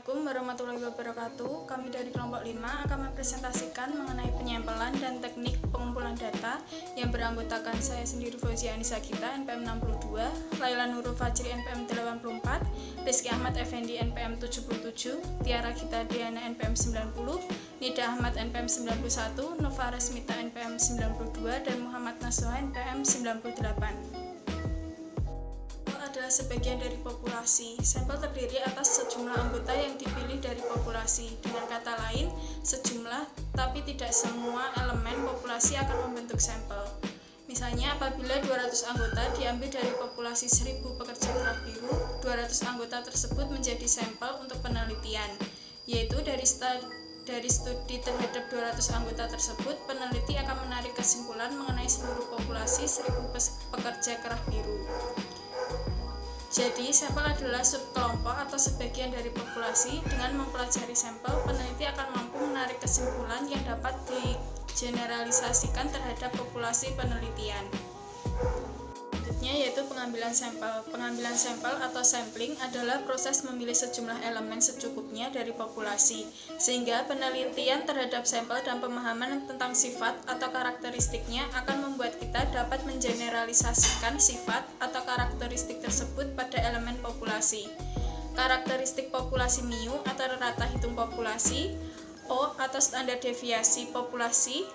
Assalamualaikum warahmatullahi wabarakatuh. Kami dari kelompok 5 akan mempresentasikan mengenai penyempelan dan teknik pengumpulan data yang beranggotakan saya sendiri Fauzia Anissa Gita NPM 62, Laila Nurul Fajri NPM 84, Rizky Ahmad Effendi NPM 77, Tiara Gita Diana NPM 90, Nida Ahmad NPM 91, Nova Resmita NPM 92, dan Muhammad Nasuha NPM 98. Adalah sebagian dari populasi. Sampel terdiri atas sejumlah anggota yang dipilih dari populasi. Dengan kata lain, sejumlah tapi tidak semua elemen populasi akan membentuk sampel. Misalnya, apabila 200 anggota diambil dari populasi 1000 pekerja kerah biru, 200 anggota tersebut menjadi sampel untuk penelitian, yaitu dari studi terhadap 200 anggota tersebut, peneliti akan menarik kesimpulan mengenai seluruh populasi 1000 pekerja kerah biru. Jadi, sampel adalah subkelompok atau sebagian dari populasi. Dengan mempelajari sampel, peneliti akan mampu menarik kesimpulan yang dapat digeneralisasikan terhadap populasi penelitian. Selanjutnya yaitu pengambilan sampel. Pengambilan sampel atau sampling adalah proses memilih sejumlah elemen secukupnya dari populasi, sehingga penelitian terhadap sampel dan pemahaman tentang sifat atau karakteristiknya akan membuat kita dapat mengeneralisasikan sifat atau karakteristik tersebut pada elemen populasi. Karakteristik populasi mu atau rata hitung populasi, O atau standar deviasi populasi,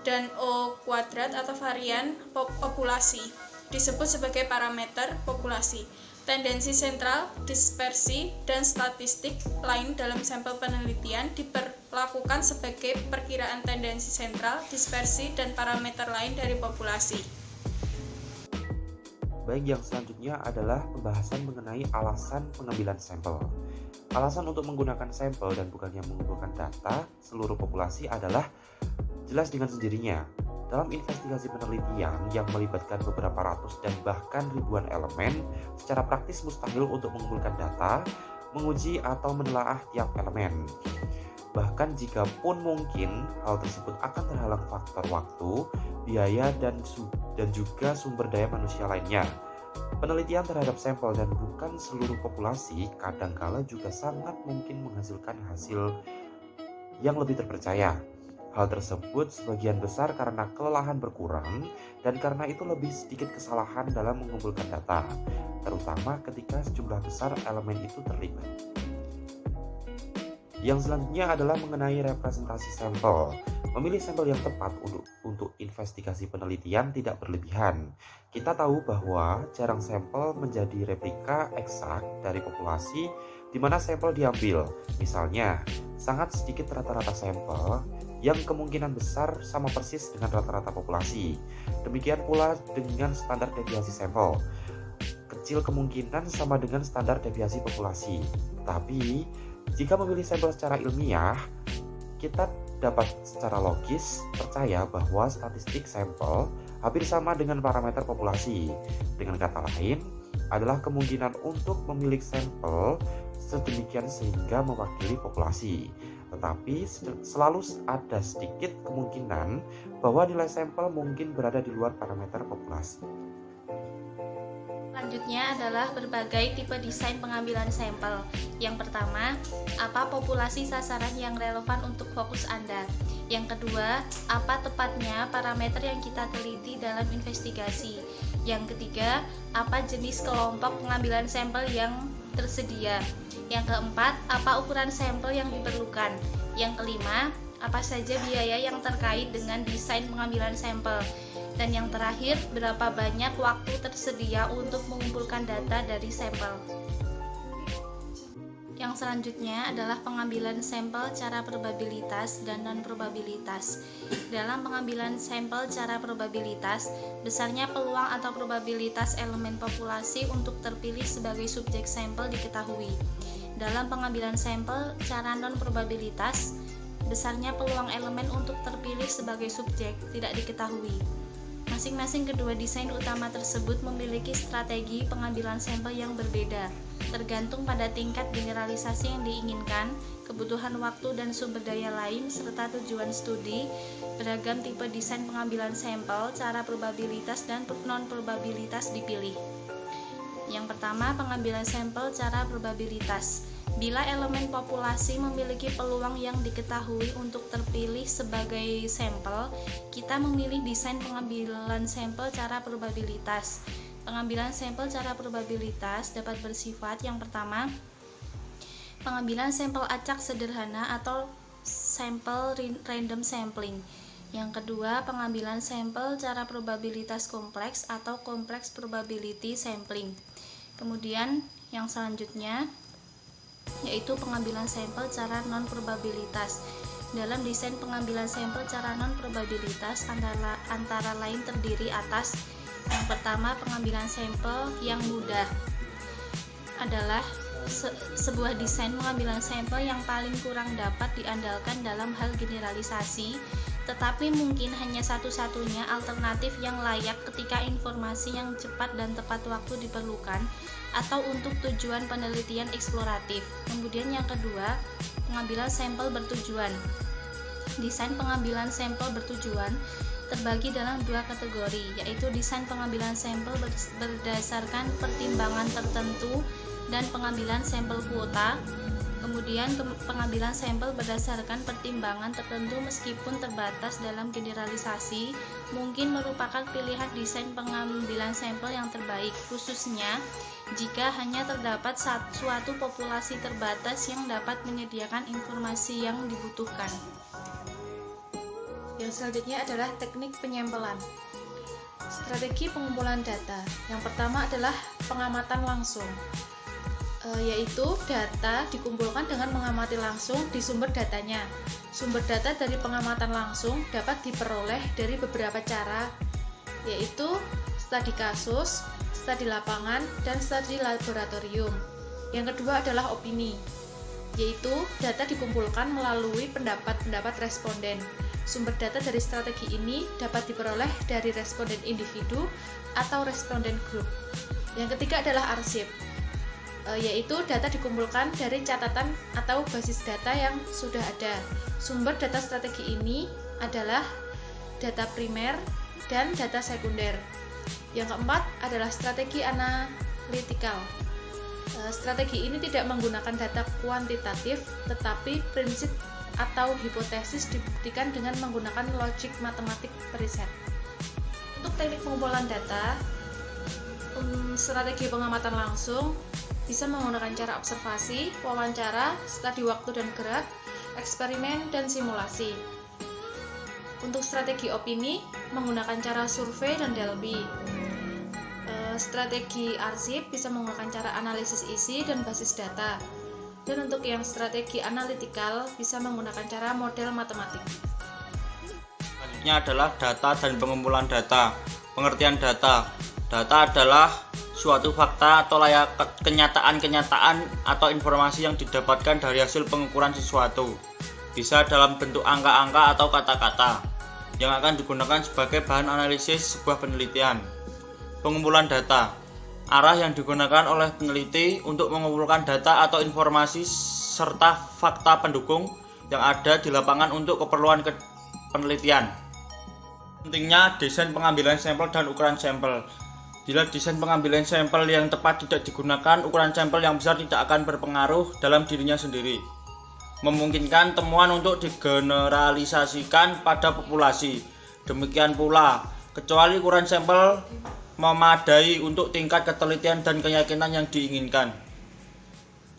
dan O kuadrat atau varian populasi disebut sebagai parameter populasi. Tendensi sentral, dispersi, dan statistik lain dalam sampel penelitian diperlakukan sebagai perkiraan tendensi sentral, dispersi, dan parameter lain dari populasi. Baik, yang selanjutnya adalah pembahasan mengenai alasan pengambilan sampel. Alasan untuk menggunakan sampel dan bukannya mengumpulkan data seluruh populasi adalah jelas dengan sendirinya. Dalam investigasi penelitian yang melibatkan beberapa ratus dan bahkan ribuan elemen, secara praktis mustahil untuk mengumpulkan data, menguji atau menelaah tiap elemen. Bahkan jika pun mungkin, hal tersebut akan terhalang faktor waktu, biaya, dan juga sumber daya manusia lainnya. Penelitian terhadap sampel dan bukan seluruh populasi kadangkala juga sangat mungkin menghasilkan hasil yang lebih terpercaya. Hal tersebut sebagian besar karena kelelahan berkurang dan karena itu lebih sedikit kesalahan dalam mengumpulkan data, terutama ketika sejumlah besar elemen itu terlibat. Yang selanjutnya adalah mengenai representasi sampel. Memilih sampel yang tepat untuk investigasi penelitian tidak berlebihan. Kita tahu bahwa jarang sampel menjadi replika eksak dari populasi di mana sampel diambil. Misalnya, sangat sedikit rata-rata sampel yang kemungkinan besar sama persis dengan rata-rata populasi. Demikian pula dengan standar deviasi sampel. Kecil kemungkinan sama dengan standar deviasi populasi. Tetapi, jika memilih sampel secara ilmiah, kita dapat secara logis percaya bahwa statistik sampel hampir sama dengan parameter populasi. Dengan kata lain, adalah kemungkinan untuk memilih sampel sedemikian sehingga mewakili populasi. Tetapi selalu ada sedikit kemungkinan bahwa nilai sampel mungkin berada di luar parameter populasi. Selanjutnya adalah berbagai tipe desain pengambilan sampel. Yang pertama, apa populasi sasaran yang relevan untuk fokus Anda? Yang kedua, apa tepatnya parameter yang kita teliti dalam investigasi? Yang ketiga, apa jenis kelompok pengambilan sampel yang tersedia? Yang keempat, apa ukuran sampel yang diperlukan? Yang kelima, apa saja biaya yang terkait dengan desain pengambilan sampel? Dan yang terakhir, berapa banyak waktu tersedia untuk mengumpulkan data dari sampel? Yang selanjutnya adalah pengambilan sampel cara probabilitas dan non-probabilitas. Dalam pengambilan sampel cara probabilitas, besarnya peluang atau probabilitas elemen populasi untuk terpilih sebagai subjek sampel diketahui. Dalam pengambilan sampel cara non-probabilitas, besarnya peluang elemen untuk terpilih sebagai subjek tidak diketahui. Masing-masing kedua desain utama tersebut memiliki strategi pengambilan sampel yang berbeda, tergantung pada tingkat generalisasi yang diinginkan, kebutuhan waktu dan sumber daya lain, serta tujuan studi. Beragam tipe desain pengambilan sampel, cara probabilitas dan non-probabilitas dipilih. Yang pertama, pengambilan sampel cara probabilitas. Bila elemen populasi memiliki peluang yang diketahui untuk terpilih sebagai sampel, kita memilih desain pengambilan sampel cara probabilitas. Pengambilan sampel cara probabilitas dapat bersifat yang pertama, pengambilan sampel acak sederhana atau sampel random sampling. Yang kedua, pengambilan sampel cara probabilitas kompleks atau kompleks probability sampling. Kemudian yang selanjutnya yaitu pengambilan sampel cara non-probabilitas. Dalam desain pengambilan sampel cara non-probabilitas antara lain terdiri atas yang pertama, pengambilan sampel yang mudah adalah sebuah desain pengambilan sampel yang paling kurang dapat diandalkan dalam hal generalisasi, tetapi mungkin hanya satu-satunya alternatif yang layak ketika informasi yang cepat dan tepat waktu diperlukan atau untuk tujuan penelitian eksploratif. Kemudian yang kedua, pengambilan sampel bertujuan. Desain pengambilan sampel bertujuan terbagi dalam dua kategori, yaitu desain pengambilan sampel berdasarkan pertimbangan tertentu dan pengambilan sampel kuota. Kemudian pengambilan sampel berdasarkan pertimbangan tertentu meskipun terbatas dalam generalisasi mungkin merupakan pilihan desain pengambilan sampel yang terbaik, khususnya jika hanya terdapat suatu populasi terbatas yang dapat menyediakan informasi yang dibutuhkan. Yang selanjutnya adalah teknik penyampelan. Strategi pengumpulan data. Yang pertama adalah pengamatan langsung, yaitu data dikumpulkan dengan mengamati langsung di sumber datanya. Sumber data dari pengamatan langsung dapat diperoleh dari beberapa cara, yaitu studi kasus, studi lapangan, dan studi laboratorium. Yang kedua adalah opini, yaitu data dikumpulkan melalui pendapat-pendapat responden. Sumber data dari strategi ini dapat diperoleh dari responden individu atau responden grup. Yang ketiga adalah arsip, yaitu data dikumpulkan dari catatan atau basis data yang sudah ada. Sumber data strategi ini adalah data primer dan data sekunder. Yang keempat adalah strategi analitikal. Strategi ini tidak menggunakan data kuantitatif, tetapi prinsip atau hipotesis dibuktikan dengan menggunakan logik matematik periset. Untuk teknik pengumpulan data, strategi pengamatan langsung bisa menggunakan cara observasi, wawancara, studi waktu dan gerak, eksperimen, dan simulasi. Untuk strategi opini, menggunakan cara survei dan Delphi. Strategi arsip bisa menggunakan cara analisis isi dan basis data. Dan untuk yang strategi analitikal bisa menggunakan cara model matematik. Selanjutnya adalah data dan pengumpulan data. Pengertian data. Data adalah suatu fakta atau kenyataan-kenyataan atau informasi yang didapatkan dari hasil pengukuran sesuatu. Bisa dalam bentuk angka-angka atau kata-kata yang akan digunakan sebagai bahan analisis sebuah penelitian. Pengumpulan data. Arah yang digunakan oleh peneliti untuk mengumpulkan data atau informasi serta fakta pendukung yang ada di lapangan untuk keperluan penelitian. Pentingnya desain pengambilan sampel dan ukuran sampel. Bila desain pengambilan sampel yang tepat tidak digunakan, ukuran sampel yang besar tidak akan berpengaruh dalam dirinya sendiri. Memungkinkan temuan untuk digeneralisasikan pada populasi. Demikian pula, kecuali ukuran sampel memadai untuk tingkat ketelitian dan keyakinan yang diinginkan.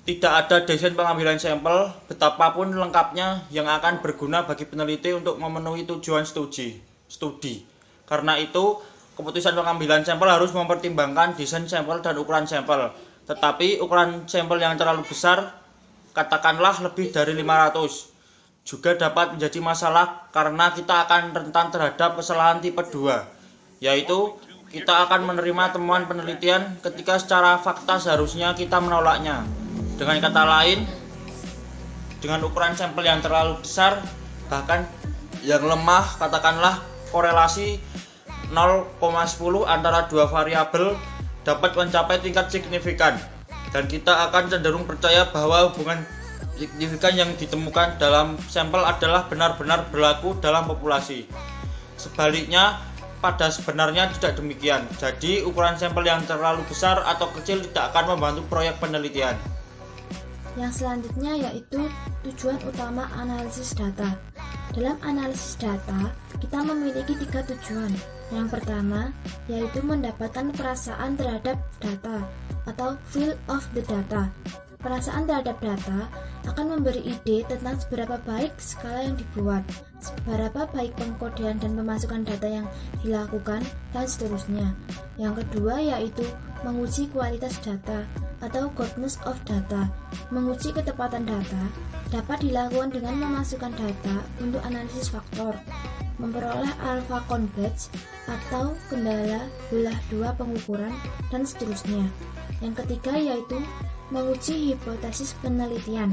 Tidak ada desain pengambilan sampel, betapapun lengkapnya, yang akan berguna bagi peneliti untuk memenuhi tujuan studi. Karena itu, keputusan pengambilan sampel harus mempertimbangkan desain sampel dan ukuran sampel. Tetapi ukuran sampel yang terlalu besar, katakanlah lebih dari 500, juga dapat menjadi masalah karena kita akan rentan terhadap kesalahan tipe 2, yaitu kita akan menerima temuan penelitian ketika secara fakta seharusnya kita menolaknya. Dengan kata lain, dengan ukuran sampel yang terlalu besar, bahkan yang lemah, katakanlah korelasi 0,10 antara dua variabel dapat mencapai tingkat signifikan, dan kita akan cenderung percaya bahwa hubungan signifikan yang ditemukan dalam sampel adalah benar-benar berlaku dalam populasi. Sebaliknya, pada sebenarnya tidak demikian. Jadi, ukuran sampel yang terlalu besar atau kecil tidak akan membantu proyek penelitian. Yang selanjutnya yaitu tujuan utama analisis data. Dalam analisis data, kita memiliki 3 tujuan. Yang pertama yaitu mendapatkan perasaan terhadap data atau feel of the data. Perasaan terhadap data akan memberi ide tentang seberapa baik skala yang dibuat, seberapa baik pengkodean dan pemasukan data yang dilakukan, dan seterusnya. Yang kedua yaitu menguji kualitas data atau goodness of data. Menguji ketepatan data dapat dilakukan dengan memasukkan data untuk analisis faktor, memperoleh alpha converge atau kendala belah dua pengukuran, dan seterusnya. Yang ketiga yaitu menguji hipotesis penelitian.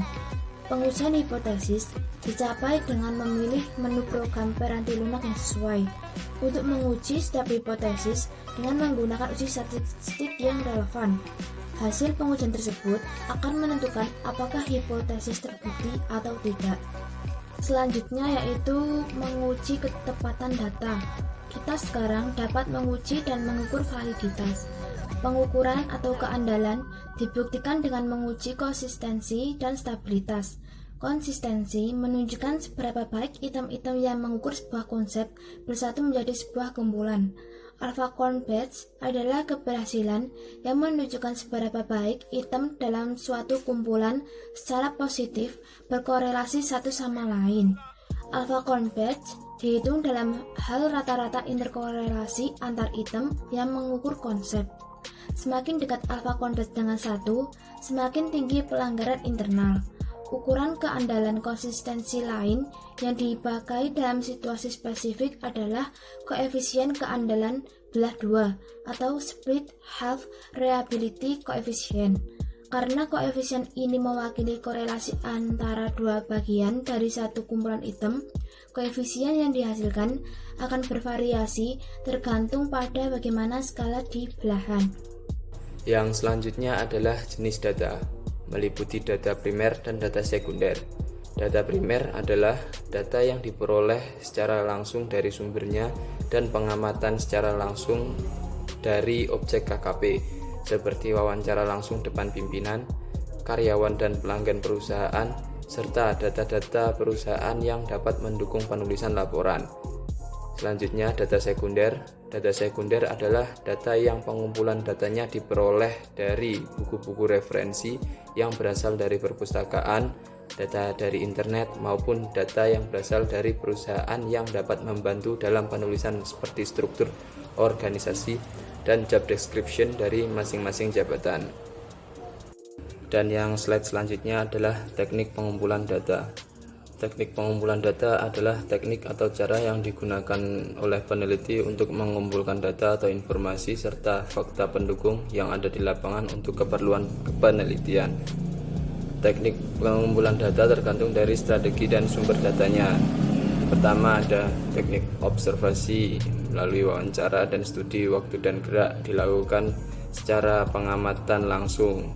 Pengujian hipotesis dicapai dengan memilih menu program peranti lunak yang sesuai. Untuk menguji setiap hipotesis dengan menggunakan uji statistik yang relevan. Hasil pengujian tersebut akan menentukan apakah hipotesis terbukti atau tidak. Selanjutnya yaitu menguji ketepatan data. Kita sekarang dapat menguji dan mengukur validitas. Pengukuran atau keandalan dibuktikan dengan menguji konsistensi dan stabilitas. Konsistensi menunjukkan seberapa baik item-item yang mengukur sebuah konsep bersatu menjadi sebuah kumpulan. Alpha converge adalah keberhasilan yang menunjukkan seberapa baik item dalam suatu kumpulan secara positif berkorelasi satu sama lain. Alpha converge dihitung dalam hal rata-rata interkorelasi antar item yang mengukur konsep. Semakin dekat alpha converge dengan 1, semakin tinggi pelanggaran internal. Ukuran keandalan konsistensi lain yang dipakai dalam situasi spesifik adalah koefisien keandalan belah 2 atau split half reliability coefficient. Karena koefisien ini mewakili korelasi antara dua bagian dari satu kumpulan item, koefisien yang dihasilkan akan bervariasi tergantung pada bagaimana skala di belahan. Yang selanjutnya adalah jenis data, meliputi data primer dan data sekunder. Data primer adalah data yang diperoleh secara langsung dari sumbernya dan pengamatan secara langsung dari objek KKP, seperti wawancara langsung depan pimpinan, karyawan dan pelanggan perusahaan, serta data-data perusahaan yang dapat mendukung penulisan laporan. Selanjutnya, data sekunder. Data sekunder adalah data yang pengumpulan datanya diperoleh dari buku-buku referensi yang berasal dari perpustakaan, data dari internet, maupun data yang berasal dari perusahaan yang dapat membantu dalam penulisan seperti struktur organisasi dan job description dari masing-masing jabatan. Dan yang slide selanjutnya adalah teknik pengumpulan data. Teknik pengumpulan data adalah teknik atau cara yang digunakan oleh peneliti untuk mengumpulkan data atau informasi serta fakta pendukung yang ada di lapangan untuk keperluan penelitian. Teknik pengumpulan data tergantung dari strategi dan sumber datanya. Pertama ada teknik observasi melalui wawancara dan studi waktu dan gerak dilakukan secara pengamatan langsung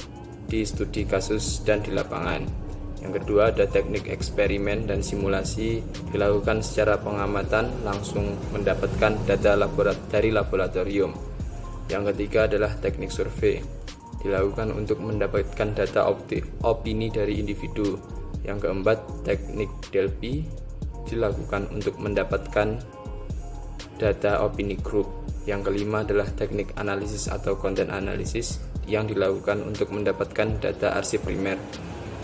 di studi kasus dan di lapangan. Yang kedua ada teknik eksperimen dan simulasi dilakukan secara pengamatan langsung mendapatkan data dari laboratorium. Yang ketiga adalah teknik survei dilakukan untuk mendapatkan data opini dari individu. Yang keempat teknik Delphi dilakukan untuk mendapatkan data opini group. Yang kelima adalah teknik analisis atau content analysis yang dilakukan untuk mendapatkan data arsip primer.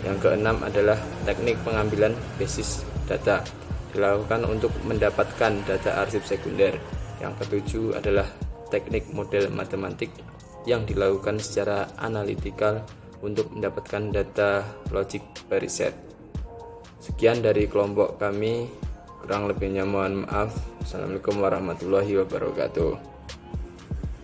Yang keenam adalah teknik pengambilan basis data dilakukan untuk mendapatkan data arsip sekunder. Yang ketujuh adalah teknik model matematik yang dilakukan secara analitikal untuk mendapatkan data logic preset. Sekian dari kelompok kami, kurang lebihnya mohon maaf. Assalamualaikum warahmatullahi wabarakatuh.